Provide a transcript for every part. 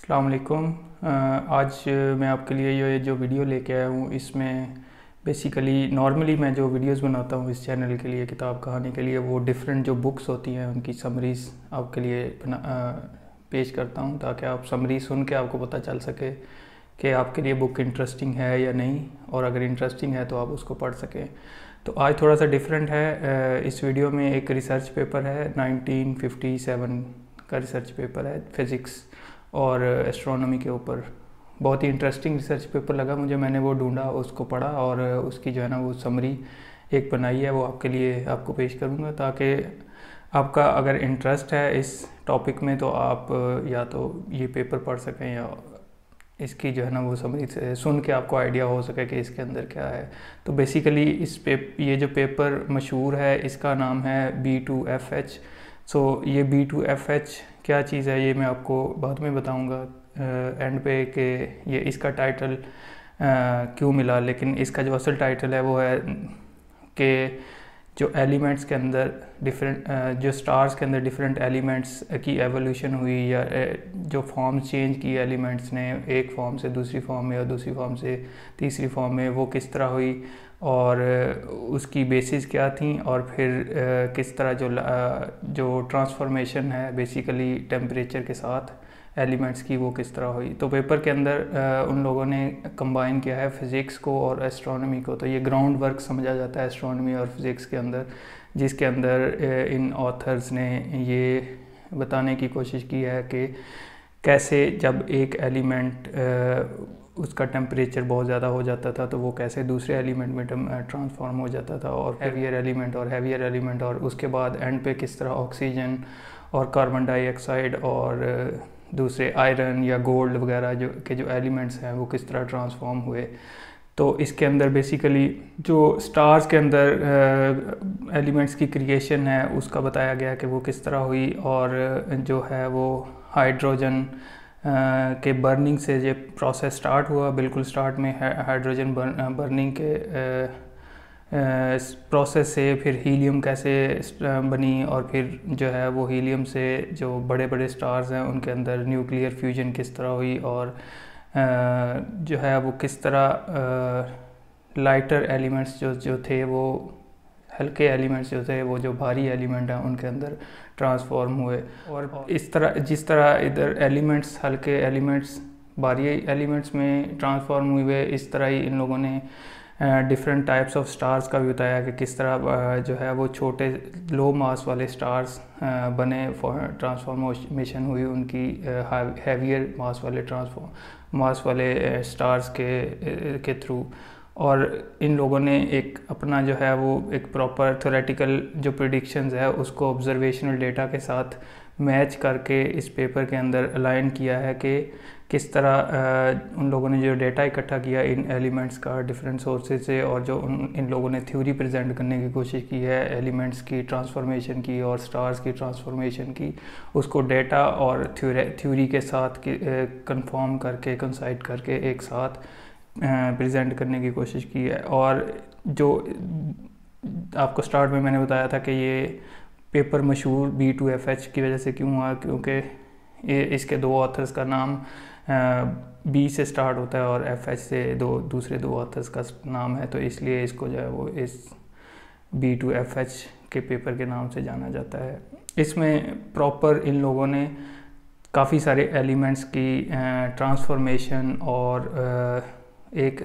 अस्सलाम वालेकुम। आज मैं आपके लिए ये जो वीडियो लेके आया हूँ इसमें बेसिकली नॉर्मली मैं जो वीडियोस बनाता हूँ इस चैनल के लिए किताब कहानी के लिए वो डिफरेंट जो बुक्स होती हैं उनकी समरीज़ आपके लिए पेश करता हूँ ताकि आप समरी सुन के आपको पता चल सके कि आपके लिए बुक इंटरेस्टिंग है या नहीं, और अगर इंटरेस्टिंग है तो आप उसको पढ़ सकें। तो आज थोड़ा सा डिफरेंट है। इस वीडियो में एक रिसर्च पेपर है, 1957 का रिसर्च पेपर है फिज़िक्स और एस्ट्रोनॉमी के ऊपर। बहुत ही इंटरेस्टिंग रिसर्च पेपर लगा मुझे, मैंने वो ढूंढा, उसको पढ़ा और उसकी जो है ना वो समरी एक बनाई है, वो आपके लिए आपको पेश करूँगा ताकि आपका अगर इंटरेस्ट है इस टॉपिक में तो आप या तो ये पेपर पढ़ सकें या इसकी जो है ना वो समरी से सुन के आपको आइडिया हो सके कि इसके अंदर क्या है। तो बेसिकली ये जो पेपर मशहूर है इसका नाम है B2FH। सो ये B2FH क्या चीज़ है ये मैं आपको बाद में बताऊंगा एंड पे कि ये इसका टाइटल क्यों मिला, लेकिन इसका जो असल टाइटल है वो है कि जो एलिमेंट्स के अंदर जो स्टार्स के अंदर डिफरेंट एलिमेंट्स की एवोल्यूशन हुई या जो फॉर्म चेंज की एलिमेंट्स ने एक फॉर्म से दूसरी फॉर्म में और दूसरी फॉर्म से तीसरी फॉर्म में, वो किस तरह हुई और उसकी बेसिस क्या थी, और फिर किस तरह जो ट्रांसफॉर्मेशन है बेसिकली टेम्परेचर के साथ एलिमेंट्स की वो किस तरह हुई। तो पेपर के अंदर उन लोगों ने कंबाइन किया है फ़िज़िक्स को और एस्ट्रोनॉमी को। तो ये ग्राउंड वर्क समझा जाता है एस्ट्रोनॉमी और फिज़िक्स के अंदर, जिसके अंदर इन ऑथर्स ने ये बताने की कोशिश की है कि कैसे जब एक एलिमेंट उसका टेम्परेचर बहुत ज़्यादा हो जाता था तो वो कैसे दूसरे एलिमेंट में ट्रांसफॉर्म हो जाता था, और हैवियर एलिमेंट और उसके बाद एंड पे किस तरह ऑक्सीजन और कार्बन डाइऑक्साइड और दूसरे आयरन या गोल्ड वगैरह जो एलिमेंट्स हैं वो किस तरह ट्रांसफॉर्म हुए। तो इसके अंदर बेसिकली जो स्टार्स के अंदर एलिमेंट्स की क्रिएशन है उसका बताया गया कि वो किस तरह हुई, और जो है वो हाइड्रोजन के बर्निंग से ये प्रोसेस स्टार्ट हुआ। बिल्कुल स्टार्ट में हाइड्रोजन बर्निंग के प्रोसेस से फिर हीलियम कैसे बनी, और फिर जो है वो हीलियम से जो बड़े बड़े स्टार्स हैं उनके अंदर न्यूक्लियर फ्यूजन किस तरह हुई, और जो है वो किस तरह लाइटर एलिमेंट्स जो थे वो हल्के एलिमेंट्स जो थे वो जो भारी एलिमेंट हैं उनके अंदर ट्रांसफॉर्म हुए। और इस तरह जिस तरह इधर एलिमेंट्स हल्के एलिमेंट्स भारी एलिमेंट्स में ट्रांसफॉर्म हुए, इस तरह ही इन लोगों ने डिफरेंट टाइप्स ऑफ स्टार्स का भी बताया कि किस तरह जो है वो छोटे लो मास वाले स्टार्स बने, ट्रांसफॉर्मेशन हुई उनकी हैवियर मास वाले स्टार्स के थ्रू। और इन लोगों ने एक अपना जो है वो एक प्रॉपर थ्योरेटिकल जो प्रेडिक्शंस है उसको ऑब्जर्वेशनल डेटा के साथ मैच करके इस पेपर के अंदर अलाइन किया है कि किस तरह उन लोगों ने जो डेटा इकट्ठा किया इन एलिमेंट्स का डिफरेंट सोर्सेज से, और जो इन लोगों ने थ्योरी प्रेजेंट करने की कोशिश की है एलिमेंट्स की ट्रांसफॉर्मेशन की और स्टार्स की ट्रांसफॉर्मेशन की, उसको डेटा और थ्योरी के साथ कंफर्म करके कंसाइड करके एक साथ प्रेजेंट करने की कोशिश की है। और जो आपको स्टार्ट में मैंने बताया था कि ये पेपर मशहूर B2FH की वजह से क्यों हुआ, क्योंकि इसके दो ऑथर्स का नाम B से स्टार्ट होता है और FH से दूसरे दो ऑथर्स का नाम है, तो इसलिए इसको जो है वो इस B2FH के पेपर के नाम से जाना जाता है। इसमें प्रॉपर इन लोगों ने काफ़ी सारे एलिमेंट्स की ट्रांसफॉर्मेशन और एक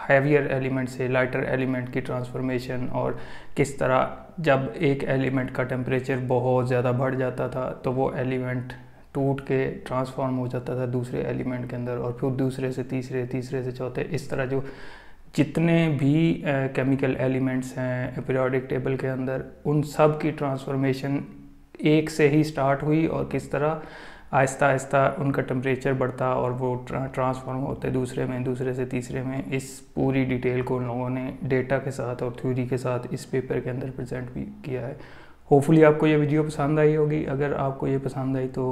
हैवियर एलिमेंट से लाइटर एलिमेंट की ट्रांसफॉर्मेशन, और किस तरह जब एक एलिमेंट का टेम्परेचर बहुत ज़्यादा बढ़ जाता था तो वो एलिमेंट टूट के ट्रांसफॉर्म हो जाता था दूसरे एलिमेंट के अंदर, और फिर दूसरे से तीसरे, तीसरे से चौथे, इस तरह जो जितने भी केमिकल एलिमेंट्स हैं पीरियोडिक टेबल के अंदर उन सब की ट्रांसफॉर्मेशन एक से ही स्टार्ट हुई, और किस तरह आहिस्ता आहिस्ता उनका टेम्परेचर बढ़ता और वो ट्रांसफॉर्म होते दूसरे में, दूसरे से तीसरे में। इस पूरी डिटेल को उन लोगों ने डेटा के साथ और थ्योरी के साथ इस पेपर के अंदर प्रेजेंट भी किया है। होपफुली आपको ये वीडियो पसंद आई होगी। अगर आपको ये पसंद आई तो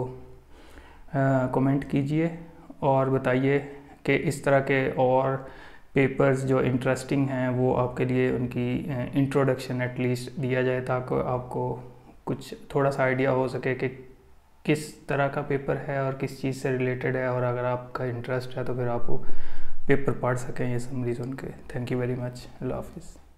कमेंट कीजिए और बताइए कि इस तरह के और पेपर्स जो इंटरेस्टिंग हैं वो आपके लिए उनकी इंट्रोडक्शन एटलीस्ट दिया जाए ताकि आपको कुछ थोड़ा सा आइडिया हो सके कि किस तरह का पेपर है और किस चीज़ से रिलेटेड है, और अगर आपका इंटरेस्ट है तो फिर आप वो पेपर पढ़ सकें ये समरी सुन के। Thank you very much. अल्लाह हाफिज़।